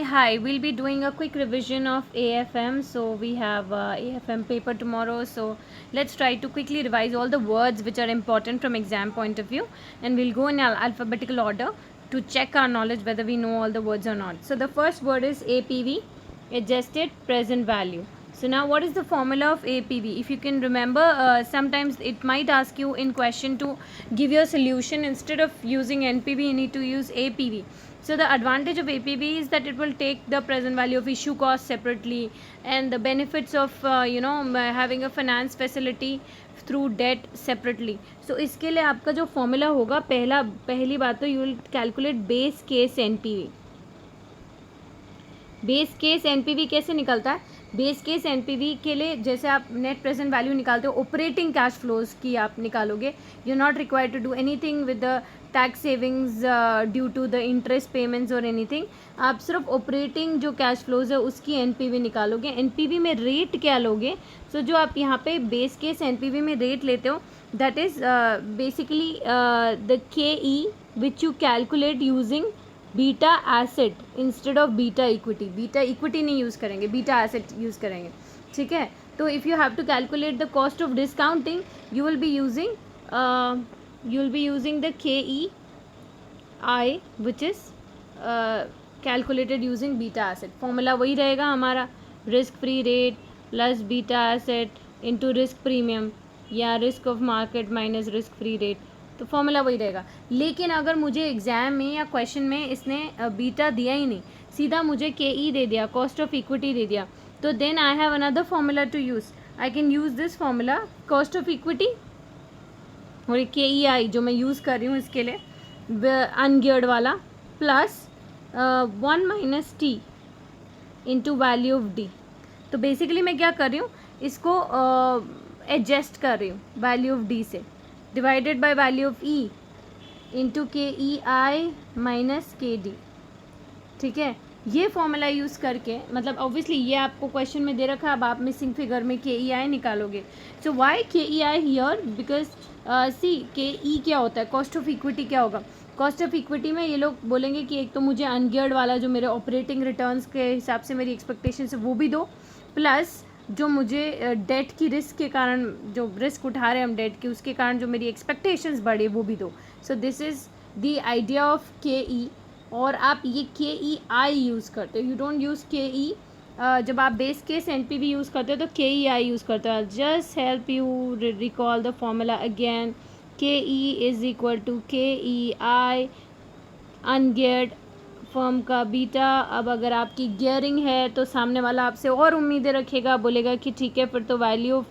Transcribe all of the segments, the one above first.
Hi, we'll be doing a quick revision of AFM. So we have AFM paper tomorrow. So let's try to quickly revise all the words which are important from exam point of view, and we'll go in alphabetical order to check our knowledge whether we know all the words or not. So the first word is APV, adjusted present value. So now what is the formula of APV? If you can remember, sometimes it might ask you in question to give your solution. Instead of using NPV, you need to use APV. So the advantage of APV is that it will take the present value of issue cost separately, and the benefits of having a finance facility through debt separately. So इसके लिए आपका जो formula होगा, पहली बात तो you will calculate base case NPV. Base case NPV कैसे निकलता है? बेस केस एनपीवी के लिए जैसे आप नेट प्रेजेंट वैल्यू निकालते हो, ऑपरेटिंग कैश फ्लोज की आप निकालोगे. You are not required to do anything with the tax savings due to the interest payments और एनीथिंग. आप सिर्फ ऑपरेटिंग जो कैश फ्लोज है उसकी एनपीवी निकालोगे. एनपीवी में रेट क्या लोगे? सो जो आप यहाँ पे बेस केस एनपीवी में रेट लेते हो, that is basically the K E which you calculate using beta asset instead of beta equity. Beta equity नहीं यूज़ करेंगे, बीटा एसेट यूज़ करेंगे. ठीक है. तो if you have to calculate the cost of discounting, you will be using the K E I which is calculated using beta asset. Formula वही रहेगा हमारा, risk free rate plus beta asset into risk premium या risk of market minus risk free rate. तो formula वही रहेगा. लेकिन अगर मुझे एग्जाम में या क्वेश्चन में इसने बीटा दिया ही नहीं, सीधा मुझे के ई दे दिया, कॉस्ट ऑफ इक्विटी दे दिया, तो then I have another formula to use. I can use this formula, cost of equity और के ई आई जो मैं यूज़ कर रही हूँ इसके लिए अनगियर्ड वाला, plus 1 minus T into value of D. तो बेसिकली मैं क्या कर रही हूँ, इसको एडजस्ट कर रही हूँ वैल्यू ऑफ डी से, divided by value of E into के ई आई माइनस के डी. ठीक है. ये फॉर्मूला यूज़ करके, मतलब ऑब्वियसली ये आपको क्वेश्चन में दे रखा है, अब आप मिसिंग फिगर में के ई आई निकालोगे. सो वाई के ई आई हियर? बिकॉज सी के ई क्या होता है, कॉस्ट ऑफ इक्विटी क्या होगा. कॉस्ट ऑफ इक्विटी में ये लोग बोलेंगे कि एक तो मुझे अनगियर्ड वाला जो मेरे ऑपरेटिंग रिटर्न्स के हिसाब से मेरी एक्सपेक्टेशन है वो भी दो, प्लस जो मुझे डेट की रिस्क के कारण, जो रिस्क उठा रहे हैं हम डेट की, उसके कारण जो मेरी एक्सपेक्टेशंस बढ़े वो भी दो. So this is the idea of के ई. और आप ये के ई आई यूज़ करते हो, यू डोंट यूज़ के ई. जब आप base case N P V use करते हो तो के ई आई यूज़ करते हो. Just help you recall the formula again. K E is equal to के ई आई अनगियर्ड फर्म का बीटा. अब अगर आपकी गियरिंग है तो सामने वाला आपसे और उम्मीदें रखेगा, बोलेगा कि ठीक है फिर तो वैल्यू ऑफ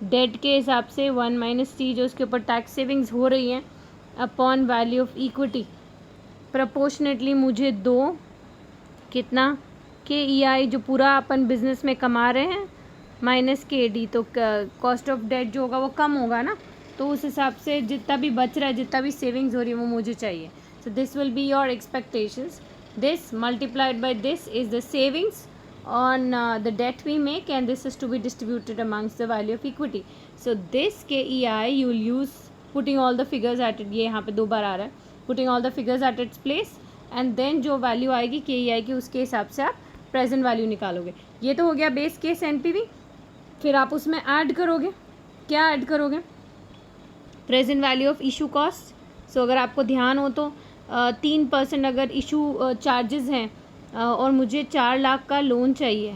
डेट के हिसाब से 1 माइनस टी जो उसके ऊपर टैक्स सेविंग्स हो रही हैं upon value of equity proportionately मुझे दो कितना के ई आई जो पूरा अपन बिजनेस में कमा रहे हैं माइनस के डी. तो कॉस्ट ऑफ डेट जो होगा वो कम होगा ना, तो उस हिसाब से जितना भी बच रहा है, जितना भी सेविंग्स हो रही है वो मुझे चाहिए. So this will be your expectations. This multiplied by this is the savings on the debt we make, and this is to be distributed amongst the value of equity. So this KEI you will use putting all the figures at it. ये यहाँ पे 2 बार आ रहा है. Putting all the figures at its place, and then जो value आएगी KEI की उसके हिसाब से आप प्रेजेंट वैल्यू निकालोगे. ये तो हो गया बेस केस एनपीवी. फिर आप उसमें ऐड करोगे, क्या ऐड करोगे? Present value of issue cost. So अगर आपको ध्यान हो तो 3% अगर इशू चार्जेस हैं और मुझे 4 लाख का लोन चाहिए,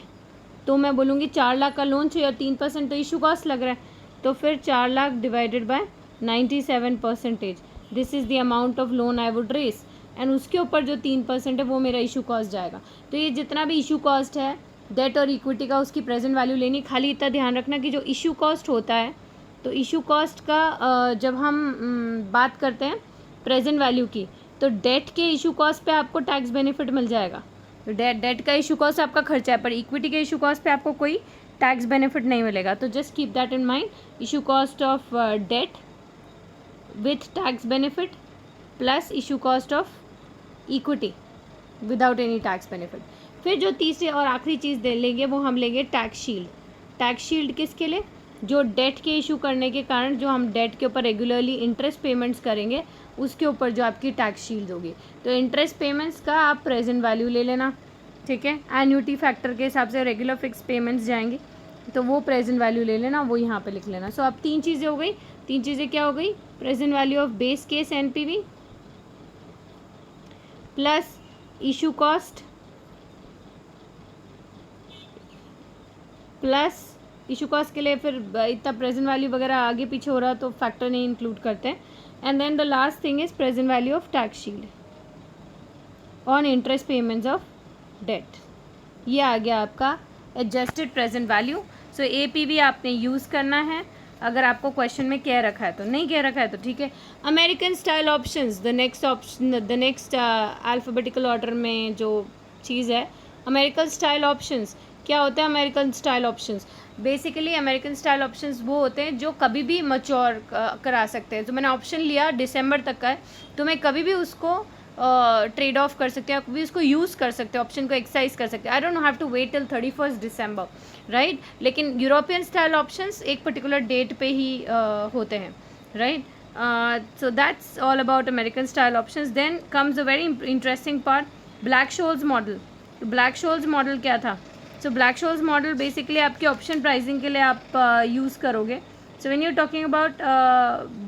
तो मैं बोलूँगी 4 लाख का लोन चाहिए और 3% तो इशू कॉस्ट लग रहा है, तो फिर 4 lakh divided by 97%. This is the amount of loan I would raise, and उसके ऊपर जो 3% है वो मेरा इशू कॉस्ट जाएगा. तो ये जितना भी इशू कॉस्ट है डेट और इक्विटी का, उसकी प्रेजेंट वैल्यू लेनी. खाली इतना ध्यान रखना कि जो इशू कॉस्ट होता है, तो इशू कॉस्ट का जब हम बात करते हैं प्रेजेंट वैल्यू की, तो डेट के इशू कॉस्ट पे आपको टैक्स बेनिफिट मिल जाएगा. तो डेट का इशू कॉस्ट आपका खर्चा है, पर इक्विटी के इशू कॉस्ट पे आपको कोई टैक्स बेनिफिट नहीं मिलेगा. तो just keep that in mind. Issue cost of debt with tax benefit plus issue cost of equity without any tax benefit. फिर जो तीसरी और आखिरी चीज़ दे लेंगे वो हम लेंगे टैक्स शील्ड. टैक्स शील्ड किसके लिए? जो डेट के इशू करने के कारण जो हम डेट के ऊपर रेगुलरली इंटरेस्ट पेमेंट्स करेंगे उसके ऊपर जो आपकी टैक्स शील्ड होगी. तो इंटरेस्ट पेमेंट्स का आप प्रेजेंट वैल्यू ले लेना, ठीक है, एन्यूटी फैक्टर के हिसाब से रेगुलर फिक्स पेमेंट्स जाएंगी, तो वो प्रेजेंट वैल्यू ले लेना, वो यहाँ पे लिख लेना। सो अब 3 चीज़ें हो गई। 3 चीज़ें क्या हो गई? Present value of base case NPV plus issue cost plus issue cost के लिए फिर इतना प्रेजेंट वैल्यू वगैरह आगे पीछे हो रहा तो फैक्टर नहीं इंक्लूड करते हैं। And then the last thing is present value of tax shield on interest payments of debt. ये आ गया आपका adjusted present value. So APV आपने यूज़ करना है अगर आपको क्वेश्चन में कह रखा है, तो नहीं कह रखा है तो ठीक है। American style options, the next alphabetical order में जो चीज़ है अमेरिकन स्टाइल ऑप्शंस। क्या होता है American style options? Basically American style options वो होते हैं जो कभी भी मैच्योर करा सकते हैं। तो मैंने ऑप्शन लिया दिसंबर तक का है, तो मैं कभी भी उसको ट्रेड ऑफ कर सकते हैं, कभी उसको यूज़ कर सकते हैं, ऑप्शन को एक्सरसाइज कर सकते हैं। I don't have to wait till 31 December, right. लेकिन यूरोपियन स्टाइल ऑप्शंस एक पर्टिकुलर डेट पे ही होते हैं, right. So that's all about American style options. Then comes a very interesting part, Black Scholes model. Black Scholes model क्या था? So Black Scholes model basically आपके option pricing के लिए आप यूज़ करोगे। So when you talking about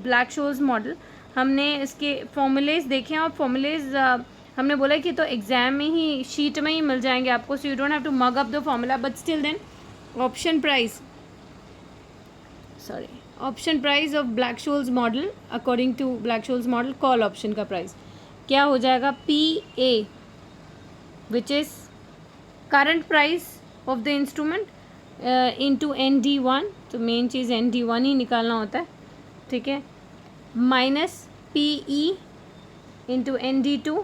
Black Scholes model, हमने इसके formulas देखे हैं, और फॉर्मूलेज हमने बोला कि तो एग्ज़ाम में ही शीट में ही मिल जाएंगे आपको, so you don't have to mug up the formula, but still then option price of Black Scholes model, according to Black Scholes model, call option का प्राइस क्या हो जाएगा? PA, which is current price of the instrument into ND1, तो main चीज़ ND1 ही निकालना होता है, ठीक है, minus PE into ND2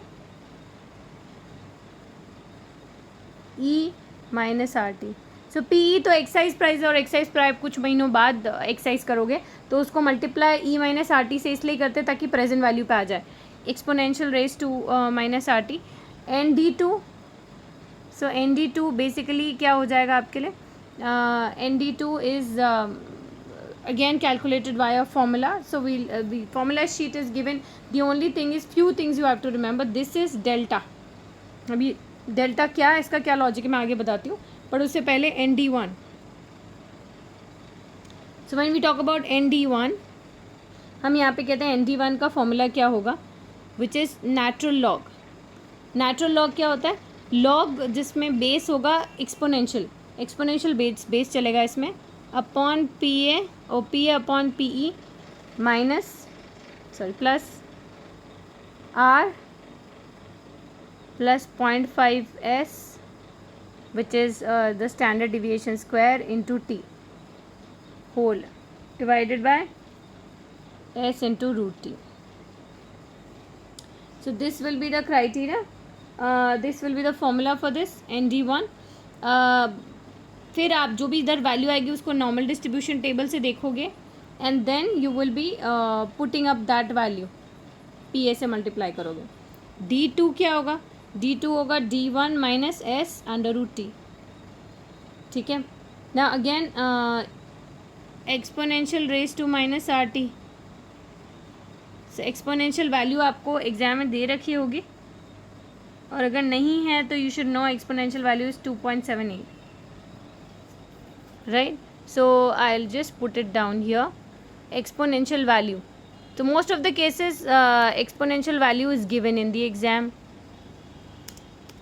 E minus RT। सो PE तो एक्साइज प्राइस है, और एक्साइज प्राइस कुछ महीनों बाद एक्साइज करोगे तो उसको मल्टीप्लाई E माइनस RT से इसलिए करते हैं ताकि प्रेजेंट वैल्यू पे आ जाए, exponential raise to minus RT। ND2, so ND2 basically क्या हो जाएगा आपके लिए? ND2 is again calculated via formula. So the formula sheet is given. The only thing is few things you have to remember. This is delta. अभी delta क्या है, इसका क्या लॉजिक है मैं आगे बताती हूँ, पर उससे पहले ND1. So when we talk about ND1, हम यहाँ पे कहते हैं ND1 का फॉर्मूला क्या होगा, which is natural log. Natural log क्या होता है? लॉग जिसमें बेस होगा एक्सपोनेंशियल बेस चलेगा इसमें, अपॉन PA और PA upon PE plus R plus 0.5s, which is the standard deviation square into T whole divided by S into root T. So this will be the criteria. This will be the formula for this ND1. फिर आप जो भी इधर value आएगी उसको normal distribution table से देखोगे, and then you will be putting up that value, PA से मल्टीप्लाई करोगे। D2 क्या होगा? D2 होगा D1 minus S under root T, ठीक है ना। Again exponential raise to minus RT। Exponential value आपको एग्जाम में दे रखी होगी, और अगर नहीं है तो you should know exponential value is 2.78, right. So I will just put it down here, exponential value. तो most of the cases exponential value is given in the exam,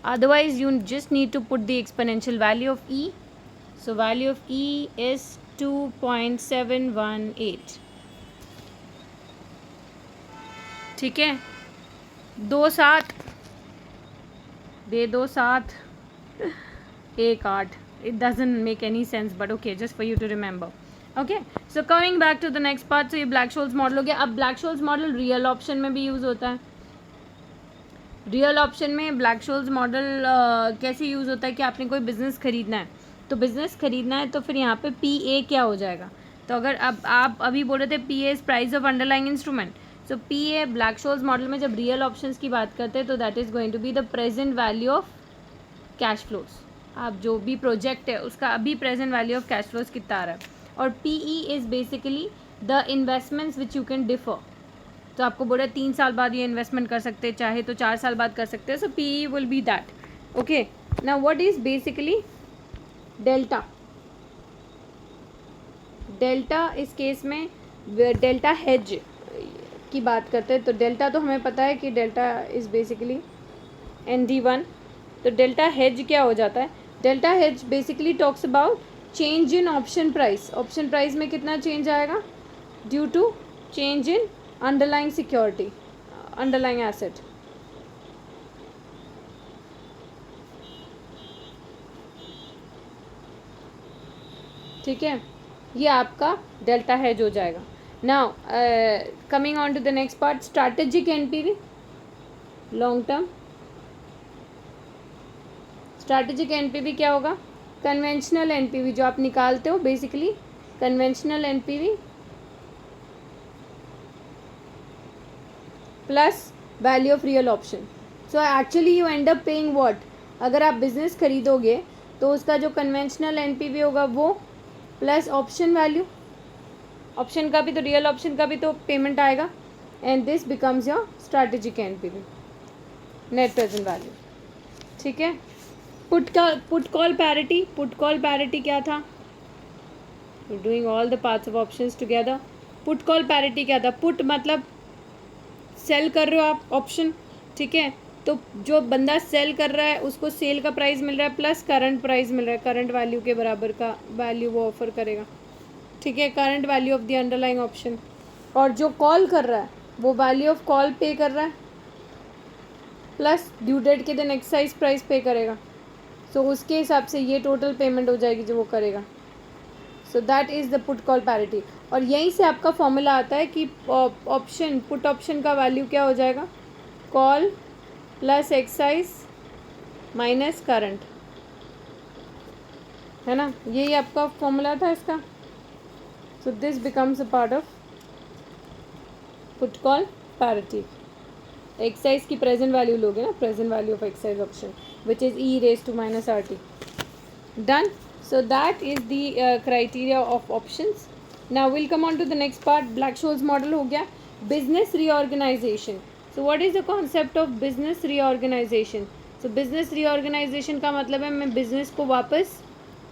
otherwise you just need to put the exponential value of E. So value of E is 2.718, ठीक है। 2 7 दे 2 7 1 8, it doesn't make any sense, but okay, just for you to remember. Okay, so coming back to the next part, so ये Black Scholes model हो गया। अब Black Scholes model real option में भी use होता है। रियल ऑप्शन में Black Scholes model कैसे यूज़ होता है कि आपने कोई बिज़नेस ख़रीदना है, तो बिज़नेस ख़रीदना है तो फिर यहाँ पे PA क्या हो जाएगा? तो अगर अब आप अभी बोल रहे थे PA is price of underlying instrument, so PA Black Scholes model में जब रियल ऑप्शंस की बात करते हैं तो that is going to be the present value of cash flows. आप जो भी प्रोजेक्ट है उसका अभी present value of cash flows कितना आ रहा है, और PE is basically the investments which you can defer. तो आपको बोल रहे 3 साल बाद ये इन्वेस्टमेंट कर सकते हैं, चाहे तो 4 साल बाद कर सकते हैं, सो PE will be that. Okay, now what is basically delta? Delta इस केस में डेल्टा हेज की बात करते हैं, तो डेल्टा तो हमें पता है कि डेल्टा इज़ बेसिकली ND1। तो डेल्टा हेज क्या हो जाता है? Delta hedge basically talks about change in option price. Option price में कितना चेंज आएगा? Due to change in underlying security, underlying asset. ठीक है, ये आपका डेल्टा हेज हो जाएगा। Now coming on to the next part, strategic NPV, long term. Strategic NPV क्या होगा? कन्वेंशनल एनपीवी जो आप निकालते हो, basically conventional NPV plus value of real option. So actually you end up paying what? अगर आप बिजनेस खरीदोगे तो उसका जो कन्वेंशनल एनपीवी होगा वो प्लस ऑप्शन वैल्यू, ऑप्शन का भी तो, रियल ऑप्शन का भी तो पेमेंट आएगा, and this becomes your strategic NPV, net present value. ठीक है, put call parity. Put call parity क्या था? Doing all the parts of options together. Put call parity क्या था? पुट मतलब सेल कर रहे हो आप ऑप्शन, ठीक है, तो जो बंदा सेल कर रहा है उसको सेल का प्राइस मिल रहा है प्लस करंट प्राइस मिल रहा है, करंट वैल्यू के बराबर का वैल्यू वो ऑफर करेगा। ठीक है, current value of the underlying option. और जो कॉल कर रहा है वो वैल्यू ऑफ कॉल पे कर रहा है प्लस ड्यू डेट के दिन एक्साइज प्राइस पे करेगा। सो उसके हिसाब से ये टोटल पेमेंट हो जाएगी जो वो करेगा। सो that is the put call parity. और यहीं से आपका फॉर्मूला आता है कि ऑप्शन, पुट ऑप्शन का वैल्यू क्या हो जाएगा? Call plus excise minus current, है ना, यही आपका फॉर्मूला था इसका। So this becomes a part of put call parity. Excise की प्रेजेंट वैल्यू लोगे ना, present value of excise option which is e⁻⁻RT। Done. So that is the criteria of options. Now we'll come on to the next part. Black-Scholes model हो गया। Business reorganization. So what is the concept of business reorganization? So business reorganization का मतलब है मैं business को वापस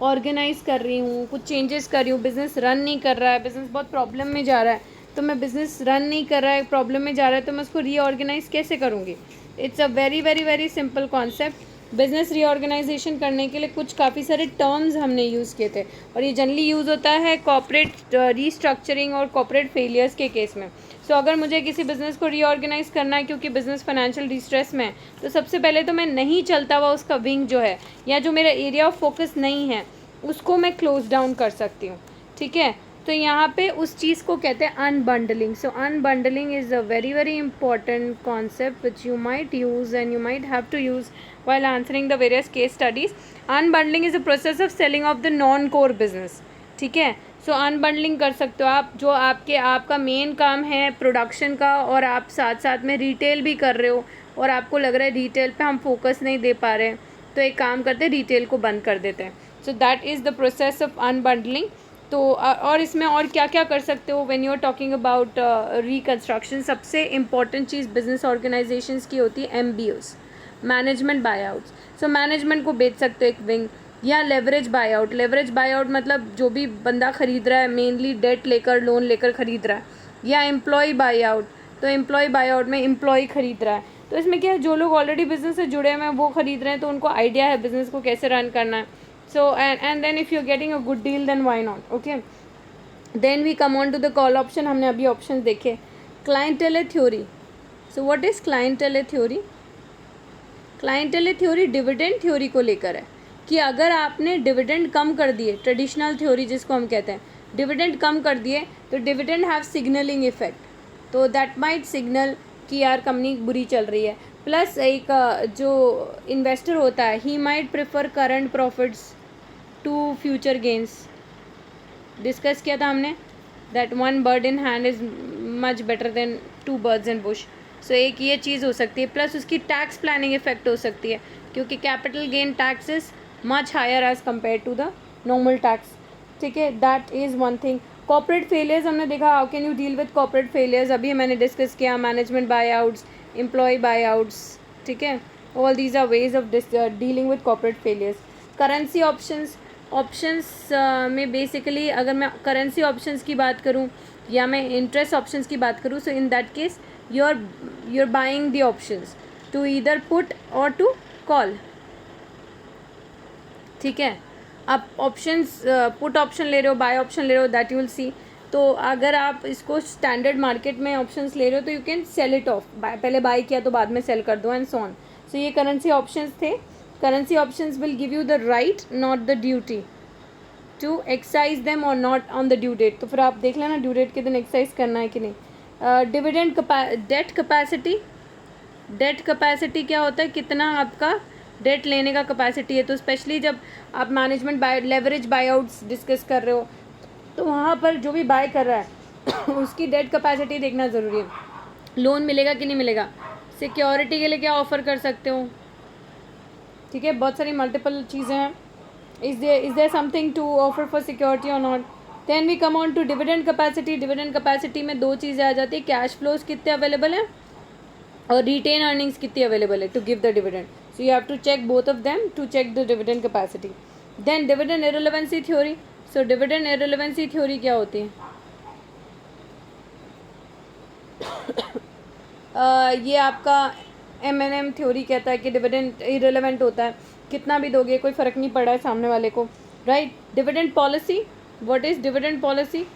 organise कर रही हूँ, कुछ चेंजेस कर रही हूँ, बिजनेस रन नहीं कर रहा है, बिजनेस बहुत प्रॉब्लम में जा रहा है, तो मैं बिजनेस रन नहीं कर रहा है, प्रॉब्लम में जा रहा है, तो मैं उसको रीऑर्गेनाइज कैसे करूँगी? It's a very very very simple concept. Business reorganization करने के लिए कुछ काफ़ी सारे टर्म्स हमने यूज़ किए थे, और ये जनरली यूज़ होता है कॉर्पोरेट रीस्ट्रक्चरिंग और कॉर्पोरेट फेलियर्स के केस में। सो अगर मुझे किसी बिज़नेस को रीऑर्गेनाइज करना है क्योंकि बिज़नेस फाइनेंशियल डिस्ट्रेस में है, तो सबसे पहले तो मैं नहीं चलता हुआ उसका विंग जो है या जो मेरा एरिया ऑफ फोकस नहीं है उसको मैं क्लोज डाउन कर सकती हूँ। ठीक है, तो यहाँ पे उस चीज़ को कहते हैं unbundling. So unbundling is a very very important concept which you might use and you might have to use while answering the various case studies. Unbundling is a process of selling off the non-core business. ठीक है, सो unbundling कर सकते हो आप, जो आपका main काम है प्रोडक्शन का और आप साथ साथ में रिटेल भी कर रहे हो और आपको लग रहा है रिटेल पे हम फोकस नहीं दे पा रहे हैं, तो एक काम करते हैं रिटेल को बंद कर देते हैं। So that is the process of unbundling. तो और इसमें और क्या क्या कर सकते हो when you are talking about reconstruction? सबसे इम्पॉर्टेंट चीज़ बिजनेस ऑर्गेनाइजेशंस की होती है MBOs, management buyouts. So management को बेच सकते हो एक विंग, या लेवरेज बायआउट। लेवरेज बायआउट मतलब जो भी बंदा खरीद रहा है मेनली डेट लेकर, लोन लेकर खरीद रहा है, या एम्प्लॉय बायआउट, तो एम्प्लॉय बायआउट में एम्प्लॉय खरीद रहा है। तो इसमें क्या है, जो लोग ऑलरेडी बिजनेस से जुड़े हुए हैं वो खरीद रहे हैं, तो उनको आइडिया है बिजनेस को कैसे रन करना है। So and then if you are getting a good deal then why not, okay. Then we come on to the call option. हमने अभी ऑप्शन देखे। Clientele theory. So what is clientele theory? Clientele theory dividend theory को लेकर है कि अगर आपने dividend कम कर दिए, ट्रेडिशनल थ्योरी जिसको हम कहते हैं, डिविडेंड कम कर दिए तो डिविडेंड हैव सिग्नलिंग इफेक्ट, तो दैट माइट सिग्नल कि यार कंपनी बुरी चल रही है। प्लस एक जो इन्वेस्टर होता है he might prefer current profits to future gains. Discuss किया था हमने that one bird in hand is much better than two birds in bush. So एक ये चीज़ हो सकती है, प्लस उसकी टैक्स प्लानिंग इफेक्ट हो सकती है क्योंकि capital gain tax is much higher as compare to the normal tax. ठीक है, that is one thing. Corporate failures हमने देखा, how can you deal with corporate failures, अभी मैंने डिस्कस किया। Management buy outs, employ buy outs, ठीक है, all these are ways of dealing with corporate failures. Currency options में basically अगर मैं करेंसी ऑप्शंस की बात करूँ या मैं इंटरेस्ट ऑप्शंस की बात करूँ, so in that case you are buying the options to either put or to call. ठीक है, आप ऑप्शंस पुट ऑप्शन ले रहे हो, बाय ऑप्शन ले रहे हो, दैट यू विल सी. तो अगर आप इसको स्टैंडर्ड मार्केट में ऑप्शंस ले रहे हो तो you can sell it of, पहले बाय किया तो बाद में सेल कर दो एंड सो ऑन. सो ये करेंसी ऑप्शंस थे. Currency options will give you the right not the duty to exercise them or not on the due date. तो फिर आप देख लेना ड्यू डेट के दिन एक्साइज करना है कि नहीं. Dividend debt capacity. Debt capacity क्या होता है, कितना आपका डेट लेने का कैपेसिटी है. तो स्पेशली जब आप management buy leverage buy outs discuss कर रहे हो तो वहाँ पर जो भी बाय कर रहा है उसकी डेट कैपेसिटी देखना ज़रूरी है. लोन मिलेगा कि नहीं मिलेगा, सिक्योरिटी के लिए क्या ऑफ़र कर सकते हो. ठीक है, बहुत सारी मल्टीपल चीज़ें हैं. Is there something to offer for security or not. Then we come on to dividend capacity. Dividend capacity में दो चीज़ें आ जाती है, कैश फ्लोज कितने अवेलेबल हैं और रिटेन अर्निंग्स कितनी अवेलेबल है to give the dividend. So you have to check both of them to check the dividend capacity. Then dividend irrelevancy theory. So dividend irrelevancy theory क्या होती है? ये आपका M&M थ्योरी कहता है कि डिविडेंड इररिलेवेंट होता है, कितना भी दोगे कोई फ़र्क नहीं पड़ा है सामने वाले को, right. Dividend policy. What is dividend policy?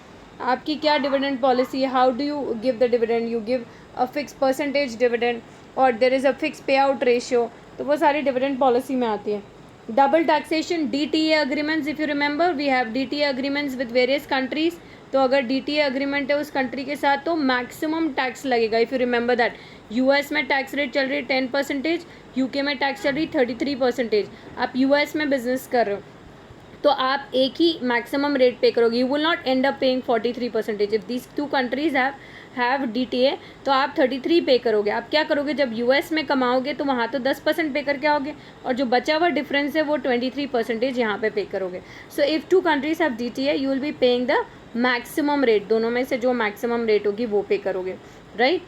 आपकी क्या डिविडेंड पॉलिसी है, how do you give the dividend. You give a fix percentage dividend और there is a fix pay out ratio. तो वो सारी डिविडेंड पॉलिसी में आती है. Double taxation, DTA agreements. If you remember we have DTA agreements with various countries. तो अगर DTA agreement है उस कंट्री के साथ तो मैक्सिमम टैक्स लगेगा. If you remember that US में टैक्स रेट चल रही है 10%, UK में टैक्स चल रही 33%. आप US में बिजनेस कर रहे हो तो आप एक ही मैक्सिमम रेट पे करोगे. You will not and up paying 43%. If these two countries have DTA तो आप 33 पे करोगे. आप क्या करोगे, जब US में कमाओगे तो वहाँ तो 10% पे करके आओगे और जो बचा हुआ डिफरेंस है वो 23% यहाँ पे करोगे. So if two countries have DTA you will be paying the maximum rate. दोनों में से जो मैक्सिमम रेट होगी वो पे करोगे, राइट.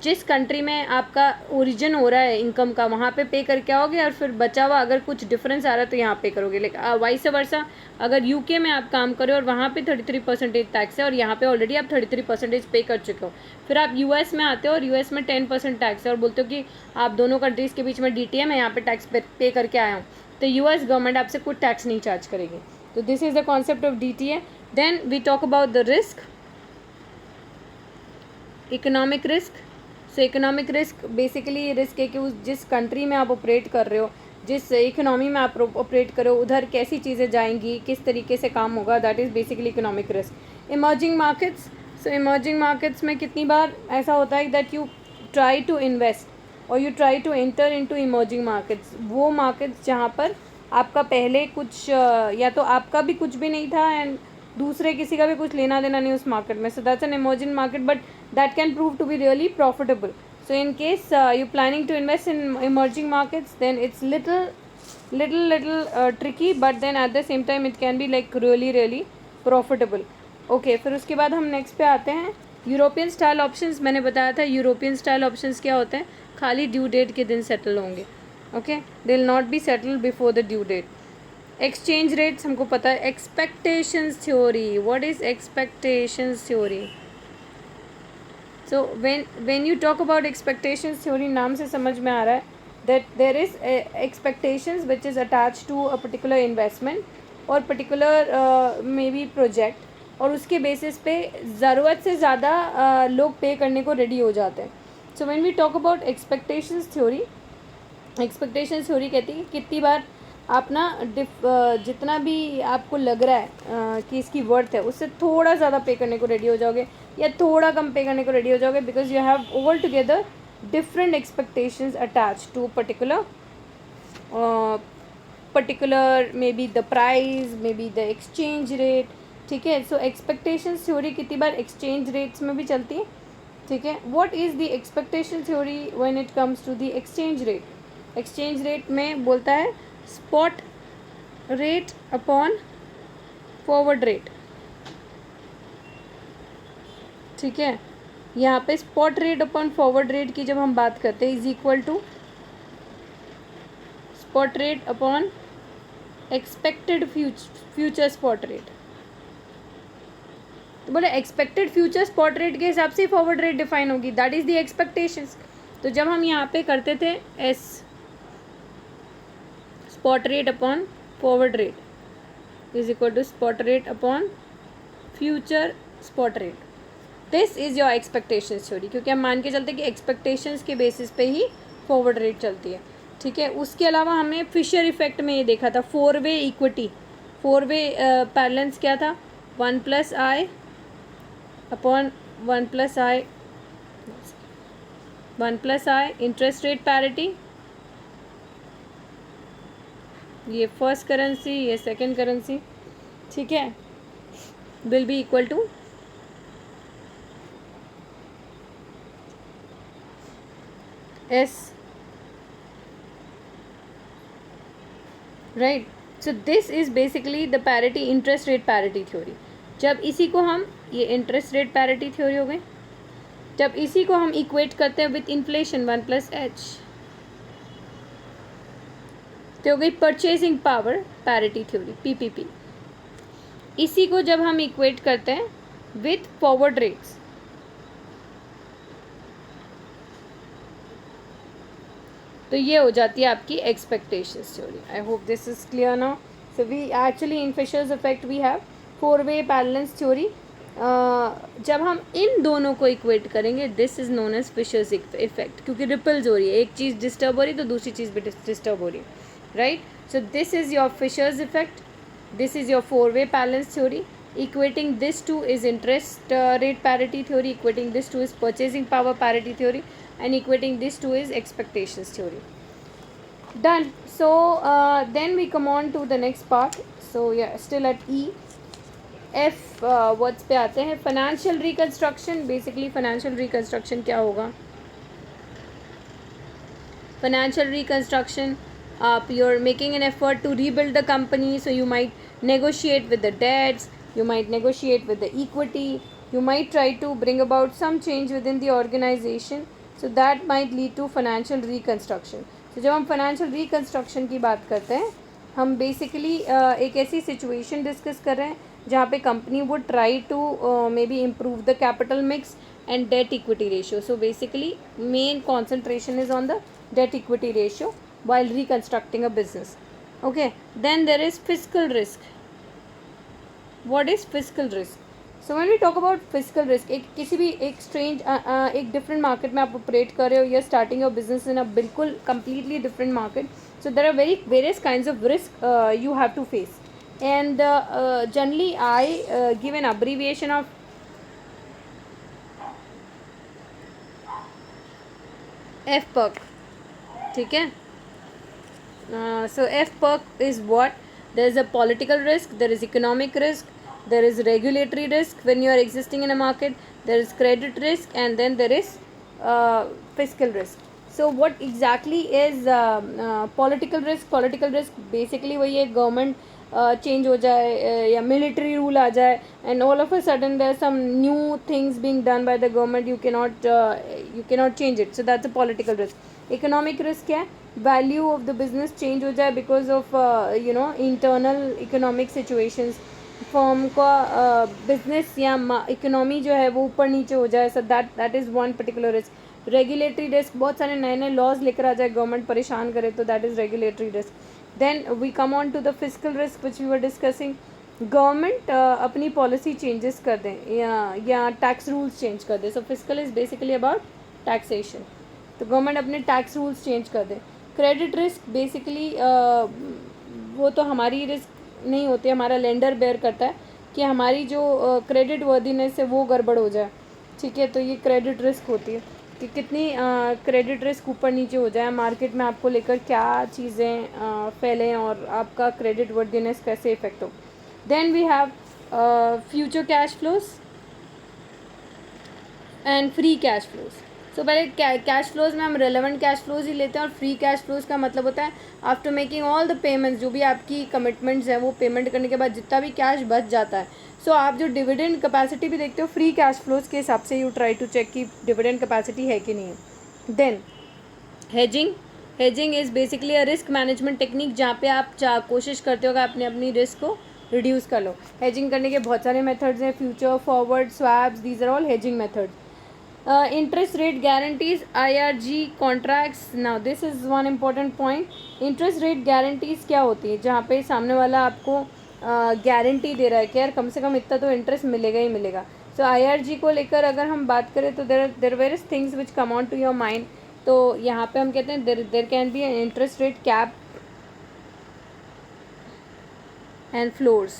जिस कंट्री में आपका ओरिजिन हो रहा है इनकम का वहाँ पे करके आओगे और फिर बचा हुआ अगर कुछ डिफरेंस आ रहा है तो यहाँ पे करोगे. लेकिन वाइस वर्सा अगर UK में आप काम करो और वहाँ पे 33% टैक्स है और यहाँ पे ऑलरेडी आप 33% पे कर चुके हो, फिर आप US में आते हो और US में 10% टैक्स है और बोलते हो कि आप दोनों कंट्रीज़ के बीच में DTA मैं यहाँ पे टैक्स पे करके आया हूँ, तो US गवर्नमेंट आपसे कुछ टैक्स नहीं चार्ज करेगी. तो this is the concept of DTA. Then we talk about the risk. Economic risk. So economic risk basically risk है कि उस जिस कंट्री में आप ऑपरेट कर रहे हो, जिस इकोनॉमी में आप ऑपरेट करो उधर कैसी चीज़ें जाएंगी, किस तरीके से काम होगा, that is basically economic risk. Emerging markets. So emerging markets में कितनी बार ऐसा होता है that you try to invest और you try to enter into emerging markets. वो मार्केट्स जहाँ पर आपका पहले कुछ या तो आपका भी कुछ भी नहीं था एंड दूसरे किसी का भी कुछ लेना देना नहीं उस मार्केट में. So that's an emerging market but that can prove to be really profitable. So in case you're planning to invest in emerging markets, then it's little tricky, but then at the same time it can be like really profitable. Okay, फिर उसके बाद हम next पे आते हैं. European style options. मैंने बताया था यूरोपियन स्टाइल ऑप्शंस क्या होते हैं, खाली ड्यू डेट के दिन सेटल होंगे. Okay, they will not be settle before the due date. Exchange rates हमको पता है. Expectations theory. What is expectations theory? So when you talk about expectations theory, नाम से समझ में आ रहा है that there is expectations which is attached to a particular investment और particular maybe project, और उसके बेसिस पे ज़रूरत से ज़्यादा लोग पे करने को रेडी हो जाते हैं. So when we talk about expectations theory कहती है कि कितनी बार आप ना जितना भी आपको लग रहा है कि इसकी वर्थ है उससे थोड़ा ज़्यादा पे करने को रेडी हो जाओगे या थोड़ा कम पे करने को रेडी हो जाओगे, because you have over together different expectations attach to particular maybe the price, maybe the exchange rate. ठीक है, सो एक्सपेक्टेशंस थ्योरी कितनी बार एक्सचेंज रेट्स में भी चलती है. ठीक है, what is the expectation theory when it comes to the exchange rate? Exchange rate में बोलता है spot rate upon forward rate. ठीक है, यहाँ पे spot rate upon forward rate की जब हम बात करते हैं is equal to spot rate upon expected future spot rate. तो बोले एक्सपेक्टेड फ्यूचर स्पॉट रेट के हिसाब से फॉरवर्ड रेट डिफाइन होगी, दैट इज द एक्सपेक्टेशंस। तो जब हम यहाँ पे करते थे S spot rate upon forward rate is equal to spot rate upon future spot rate, this is your expectations theory, क्योंकि हम मान के चलते कि एक्सपेक्टेशंस के बेसिस पे ही फॉरवर्ड रेट चलती है, ठीक है। उसके अलावा हमने फिशर इफेक्ट में ये देखा था, 4-वे इक्विटी, 4-वे बैलेंस क्या था, 1+i upon 1+i interest rate parity, ये फर्स्ट करेंसी, ये सेकंड करेंसी, ठीक है, will be equal to S, right. So this is basically the parity, interest rate parity theory. जब इसी को हम, ये इंटरेस्ट रेट पैरिटी थ्योरी हो गई, जब इसी को हम इक्वेट करते हैं विथ इन्फ्लेशन 1+h, तो हो गई purchasing power parity theory, PPP. इसी को जब हम इक्वेट करते हैं विथ फॉरवर्ड रेट्स, तो ये हो जाती है आपकी expectations theory. I hope this is clear now. So we actually in Fisher's effect we have 4-वे बैलेंस थ्योरी। जब हम इन दोनों को इक्वेट करेंगे, this is known as Fisher's effect, क्योंकि रिपल्स हो रही है, एक चीज़ डिस्टर्ब हो रही है तो दूसरी चीज़ भी डिस्टर्ब हो रही है, right. So this is your Fisher's effect, this is your 4-वे balance theory. Equating this to is interest rate parity theory, equating this to is purchasing power parity theory, and equating this to is expectations theory. Done. So then we come on to the next part. So yeah, still at E. F words पे आते हैं, financial reconstruction. Basically financial reconstruction क्या होगा? Financial reconstruction, you're making an effort to rebuild the company, so you might negotiate with the debts, you might negotiate with the equity, you might try to bring about some change within the organization, so that might lead to financial reconstruction. So जब हम financial reconstruction की बात करते हैं, हम basically एक ऐसी situation discuss कर रहे हैं जहाँ पे company would try to maybe improve the capital mix and debt equity ratio. So basically main concentration is on the debt equity ratio while reconstructing a business. Okay, then there is fiscal risk. What is fiscal risk? So when we talk about fiscal risk, एक किसी भी एक strange एक different market में आप operate कर रहे हो, you're starting your business in a बिल्कुल completely different market, so there are various kinds of risk you have to face, and generally I give an abbreviation of FPERC, ठीक है। So FPERC is what? There is a political risk, there is economic risk, there is regulatory risk when you are existing in a market, there is credit risk, and then there is fiscal risk. So what exactly is political risk? Political risk basically वही है, government change हो जाए या military rule आ जाए, and all of a sudden there are some new things being done by the government, you cannot change it, so that's a political risk. Economic risk क्या है? Value of the business change हो जाए because of internal economic situations, firm का business या economy जो है वो ऊपर नीचे हो जाए, सो that is one particular risk. Regulatory risk, बहुत सारे नए नए लॉज लेकर आ जाए, गवर्नमेंट परेशान करे, तो that is regulatory risk. Then we come on to the physical risk which we were discussing. Government अपनी पॉलिसी चेंजेस कर दें या टैक्स रूल्स चेंज कर दें, so physical is basically about taxation, तो गवर्नमेंट अपने टैक्स रूल्स चेंज कर दें। क्रेडिट रिस्क बेसिकली वो तो हमारी रिस्क नहीं होती, हमारा लेंडर बेयर करता है कि हमारी जो क्रेडिट वर्दीनेस है वो गड़बड़ हो जाए, ठीक है, तो ये क्रेडिट रिस्क होती है कि कितनी क्रेडिट रिस्क ऊपर नीचे हो जाए, मार्केट में आपको लेकर क्या चीज़ें फैलें और आपका क्रेडिट वर्दीनेस कैसे इफेक्ट हो। Then we have future cash flows and free cash flows. So पहले कैश फ्लोज में हम रेलेवेंट कैश फ्लोज ही लेते हैं, और फ्री कैश फ्लोज का मतलब होता है after making all the payments, जो भी आपकी कमिटमेंट्स हैं वो पेमेंट करने के बाद जितना भी कैश बच जाता है, सो आप जो डिविडेंड कैपेसिटी भी देखते हो फ्री कैश फ्लोज के हिसाब से, यू ट्राई टू चेक कि डिविडेंड कैपेसिटी है कि नहीं है। Then hedging, hedging is basically a risk management technique जहाँ पे आप कोशिश करते हो कि आपने अपनी रिस्क को रिड्यूस कर लो। हेजिंग करने के बहुत सारे मेथड्स हैं, future, forward, swaps, these are all hedging methods. Interest rate guarantees, IRG contracts. Now this is one important point. Interest rate guarantees क्या होती है? जहाँ पे सामने वाला आपको गारंटी दे रहा है कि यार कम से कम इतना तो इंटरेस्ट मिलेगा ही मिलेगा। सो IRG को लेकर अगर हम बात करें तो there various things which come on to your mind. तो यहाँ पे हम कहते हैं there can be an interest rate cap and floors,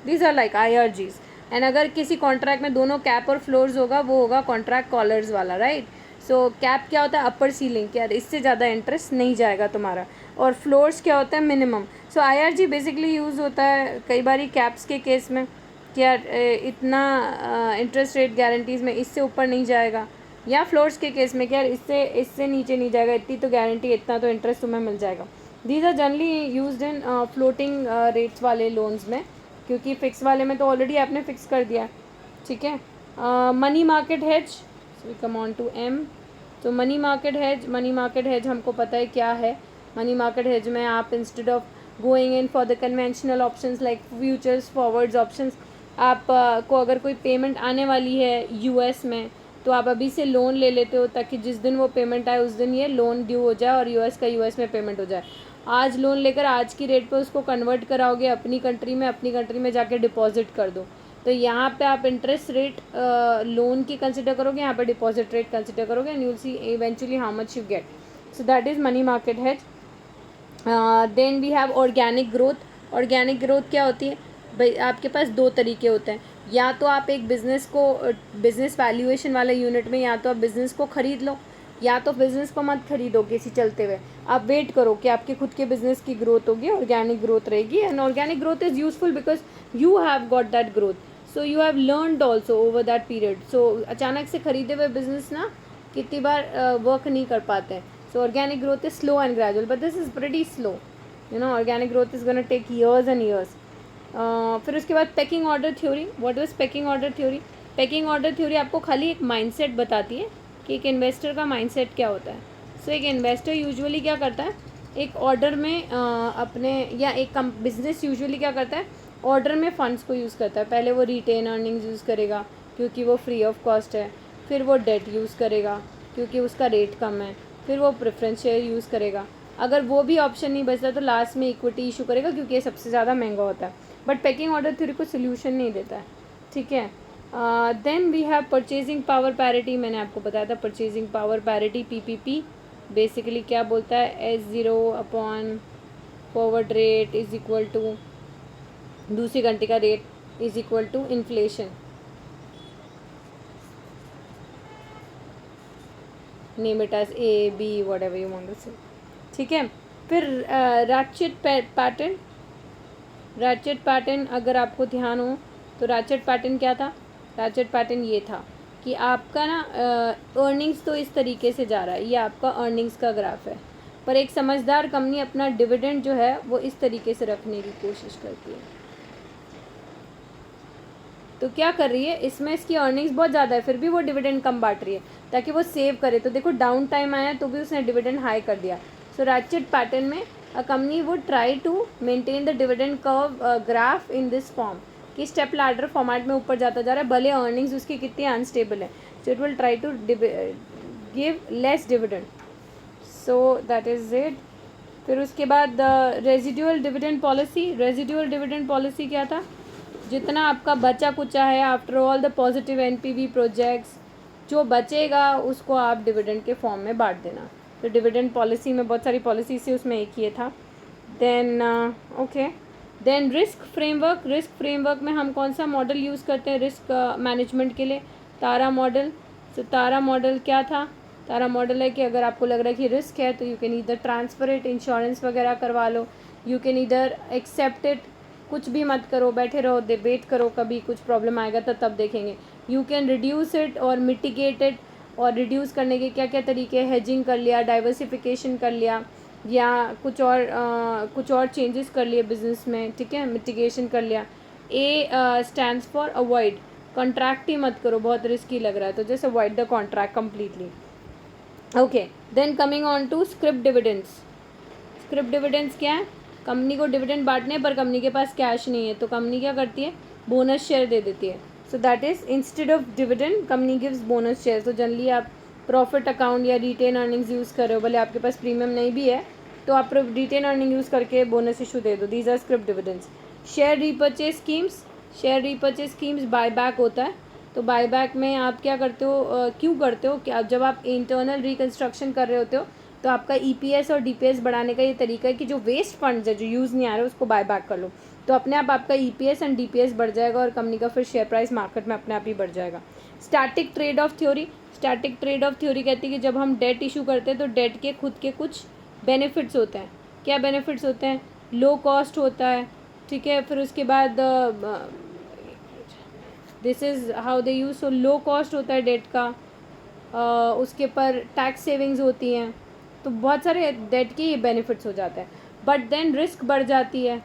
these are like IRGs। And अगर किसी कॉन्ट्रैक्ट में दोनों कैप और फ्लोर्स होगा वो होगा कॉन्ट्रैक्ट कॉलर्स वाला, राइट। सो कैप क्या होता है? अपर सीलिंग, क्या इससे ज़्यादा इंटरेस्ट नहीं जाएगा तुम्हारा। और फ्लोर्स क्या होता है? मिनिमम। सो IRG बेसिकली यूज़ होता है कई बार कैप्स के केस में कि यार इतना इंटरेस्ट रेट गारंटीज़ में इससे ऊपर नहीं जाएगा, या फ्लोर्स के केस में कि यार इससे नीचे नहीं जाएगा, इतनी तो गारंटी, इतना तो इंटरेस्ट तुम्हें मिल जाएगा। These are generally used in floating rates वाले लोन्स में, क्योंकि फिक्स वाले में तो ऑलरेडी आपने फिक्स कर दिया, ठीक है। Money market hedge, we come on to M। तो मनी मार्केट हेज हमको पता है क्या है। मनी मार्केट हेज में आप instead of going in for the conventional options like futures, forwards options, आप को अगर कोई पेमेंट आने वाली है US में तो आप अभी से लोन ले लेते हो ताकि जिस दिन वो पेमेंट आए उस दिन ये लोन ड्यू हो जाए और US में पेमेंट हो जाए। आज लोन लेकर आज की रेट पे उसको कन्वर्ट कराओगे अपनी कंट्री में जाके डिपॉजिट कर दो। तो यहाँ पे आप इंटरेस्ट रेट लोन की कंसिडर करोगे, यहाँ पे डिपॉजिट रेट कंसिडर करोगे, and you will see eventually how much you get. So that is money market hedge. Then we have organic growth. Organic growth क्या होती है भाई? आपके पास दो तरीके होते हैं, या तो आप एक बिज़नेस वैल्यूएशन वाले यूनिट में या तो आप बिज़नेस को ख़रीद लो, या तो बिज़नेस को मत खरीदो किसी चलते हुए, आप वेट करो कि आपके खुद के बिज़नेस की ग्रोथ होगी, ऑर्गेनिक ग्रोथ रहेगी। And organic growth is useful because you have got that growth, so you have learned also over that period. सो अचानक से खरीदे हुए बिजनेस ना कितनी बार वर्क नहीं कर पाते हैं। So organic growth is slow and gradual, but this is pretty slow, you know. Organic growth is gonna take years and years. फिर उसके बाद pecking order theory. What is pecking order theory? Pecking order theory आपको खाली एक mindset बताती है कि एक इन्वेस्टर का माइंडसेट क्या होता है। सो एक इन्वेस्टर यूजुअली क्या करता है, एक ऑर्डर में अपने, या एक बिजनेस यूजुअली क्या करता है, ऑर्डर में फ़ंड्स को यूज़ करता है। पहले वो रिटेन अर्निंग्स यूज़ करेगा क्योंकि वो फ्री ऑफ कॉस्ट है, फिर वो डेट यूज़ करेगा क्योंकि उसका रेट कम है, फिर वो प्रेफरेंस शेयर यूज़ करेगा। अगर वो भी ऑप्शन नहीं बचता तो लास्ट में इक्विटी इशू करेगा क्योंकि ये सबसे ज़्यादा महंगा होता है। बट पेकिंग ऑर्डर थ्योरी को सोल्यूशन नहीं देता है, ठीक है। Then we have purchasing power parity. मैंने आपको बताया था purchasing power parity, PPP basically क्या बोलता है, S0 upon forward rate is equal to दूसरी घंटे का rate is equal to inflation. Name it as A, B, whatever you want to say, ठीक है। फिर रैचेट पैटर्न। रैचेट पैटर्न अगर आपको ध्यान हो तो रैचेट पैटर्न क्या था? रैचेट पैटर्न ये था कि आपका ना अर्निंग्स तो इस तरीके से जा रहा है, ये आपका अर्निंग्स का ग्राफ है, पर एक समझदार कंपनी अपना डिविडेंड जो है वो इस तरीके से रखने की कोशिश करती है। तो क्या कर रही है, इसमें इसकी अर्निंग्स बहुत ज़्यादा है फिर भी वो डिविडेंड कम बांट रही है ताकि वो सेव करे। तो देखो डाउन टाइम आया तो भी उसने डिविडेंड हाई कर दिया। सो रैचेट पैटर्न में a company would try to maintain the dividend curve graph in this form, कि स्टेप लैडर फॉर्मेट में ऊपर जाता जा रहा है भले अर्निंग्स उसकी कितनी अनस्टेबल है। So it will try to give less dividend. So that is it. फिर उसके बाद residual dividend policy. Residual dividend policy क्या था? जितना आपका बचा कुचा है after all the positive NPV projects, जो बचेगा उसको आप डिविडेंड के फॉर्म में बांट देना। तो डिविडेंड पॉलिसी में बहुत सारी पॉलिसी थी, उसमें एक ये था। Then okay, then risk framework. Risk framework में हम कौन सा मॉडल यूज़ करते हैं रिस्क मैनेजमेंट के लिए? तारा मॉडल। तो तारा मॉडल क्या था? तारा मॉडल है कि अगर आपको लग रहा है कि रिस्क है तो you can either transfer it, insurance वगैरह करवा लो, you can either accept it, कुछ भी मत करो, बैठे रहो, डिबेट करो, कभी कुछ प्रॉब्लम आएगा तो तब देखेंगे। यू कैन रिड्यूस इट और मिटिगेट इट, और रिड्यूस करने के क्या क्या तरीके, हेजिंग कर लिया, डाइवर्सिफिकेशन कर लिया, या कुछ और चेंजेस कर लिए बिजनेस में, ठीक है, मिटिगेशन कर लिया। A stands for avoid, contract ही मत करो, बहुत रिस्की लग रहा है तो just avoid the contract completely. Okay, then coming on to script dividends. Script dividends क्या है? कंपनी को डिविडेंड बांटने पर कंपनी के पास कैश नहीं है, तो कंपनी क्या करती है? बोनस शेयर दे देती है. So that is instead of dividend company gives bonus share. तो जनरली आप प्रॉफिट अकाउंट या रिटेन अर्निंग्स यूज़ कर रहे हो, भले आपके पास प्रीमियम नहीं भी है, तो आप रिटेन अर्निंग यूज़ करके बोनस इशू दे दो. These are script dividends. Share repurchase schemes. Share repurchase schemes buy back होता है. तो बाय बैक में आप क्या करते हो, क्यों करते हो? कि जब आप इंटरनल रिकन्स्ट्रक्शन कर रहे होते हो, तो आपका ईपीएस और डीपीएस बढ़ाने का ये तरीका है कि जो वेस्ट फंड्स है, जो यूज़ नहीं आ रहे, उसको बाय बैक कर लो. तो अपने आप आपका ईपीएस एंड डीपीएस बढ़ जाएगा और कंपनी का फिर शेयर प्राइस मार्केट में अपने आप ही बढ़ जाएगा. Static trade off theory. Static trade off theory कहती है कि जब हम डेट इशू करते हैं तो डेट के खुद के कुछ बेनिफिट्स होते हैं. क्या बेनिफिट्स होते हैं? लो कॉस्ट होता है, ठीक है. फिर उसके बाद this is how they use. So low cost होता है डेट का. उसके पर टैक्स सेविंग्स होती हैं. तो बहुत सारे डेट के ये बेनिफिट्स हो जाते हैं. बट देन रिस्क बढ़ जाती है,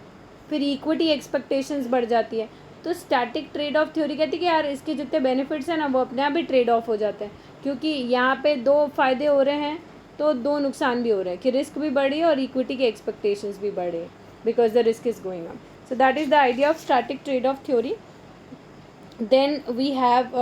फिर इक्विटी एक्सपेक्टेशंस बढ़ जाती है. तो स्टैटिक ट्रेड ऑफ थ्योरी कहती है कि यार इसके जितने बेनिफिट्स हैं ना, वो अपने आप ही ट्रेड ऑफ हो जाते हैं, क्योंकि यहाँ पे 2 फ़ायदे हो रहे हैं तो 2 नुकसान भी हो रहे हैं, कि रिस्क भी बढ़ी है और इक्विटी के एक्सपेक्टेशंस भी बढ़े, because the risk is going up. So that is the idea of static trade off theory. Then we have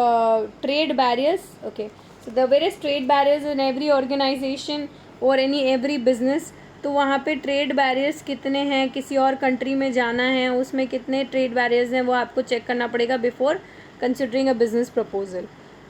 trade barriers. Okay, so the various trade barriers in every organization or every business. तो वहाँ पे trade barriers कितने हैं, किसी और country में जाना है उसमें कितने ट्रेड बैरियर्स हैं, वो आपको चेक करना पड़ेगा before considering a business proposal.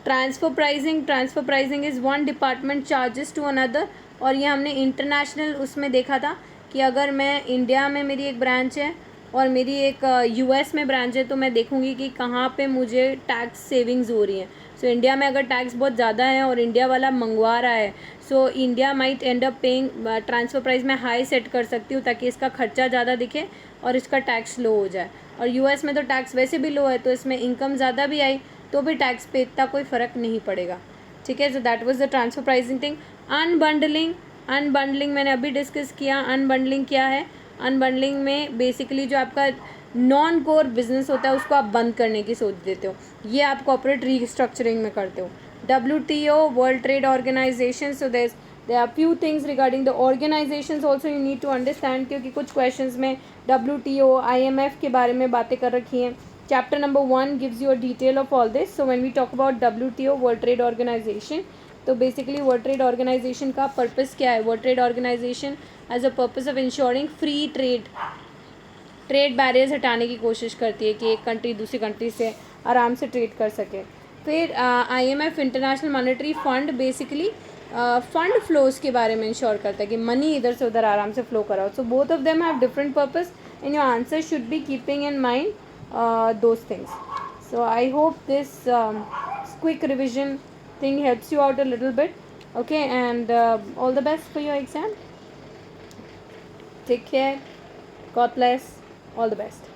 Transfer pricing. Transfer pricing is one department charges to another. और ये हमने इंटरनेशनल उसमें देखा था कि अगर मैं इंडिया में मेरी एक ब्रांच है और मेरी एक यूएस में ब्रांच है, तो मैं देखूंगी कि कहाँ पे मुझे टैक्स सेविंग्स हो रही हैं. सो इंडिया में अगर टैक्स बहुत ज़्यादा है और इंडिया वाला मंगवा रहा है, so India might and up paying. Transfer price मैं हाई सेट कर सकती हूँ ताकि इसका खर्चा ज़्यादा दिखे और इसका टैक्स लो हो जाए. और यूएस में तो टैक्स वैसे भी लो है, तो इसमें इनकम ज़्यादा भी आई तो भी टैक्स पे इतना कोई फ़र्क नहीं पड़ेगा. ठीक है. So that was the transfer pricing thing. Unbundling. Unbundling मैंने अभी डिस्कस किया. अनबंडलिंग क्या है? अनबंडलिंग में बेसिकली जो आपका नॉन कोर बिजनेस होता है उसको आप बंद करने की सोच देते हो. ये आप कॉर्पोरेट रीस्ट्रक्चरिंग में करते हो. WTO, world trade organization. So there are few things regarding the organizations also you need to understand, क्योंकि कुछ क्वेश्चंस में WTO, IMF के बारे में बातें कर रखी हैं. Chapter number 1 gives you a detail of all this. So when we talk about WTO, world trade organization, तो बेसिकली वर्ल्ड ट्रेड ऑर्गेनाइजेशन का पर्पस क्या है? World trade organization as a purpose of ensuring free trade. Trade barriers हटाने की कोशिश करती है कि एक कंट्री दूसरी कंट्री से आराम से ट्रेड कर सके. फिर IMF, international monetary fund, basically fund flows के बारे में इंश्योर करता है कि मनी इधर से उधर आराम से फ्लो कराओ. So both of them have different purpose and your answer should be keeping in mind those things. So I hope this quick revision thing helps you out a little bit. Okay, and all the best for your exam. Take care. God bless. All the best.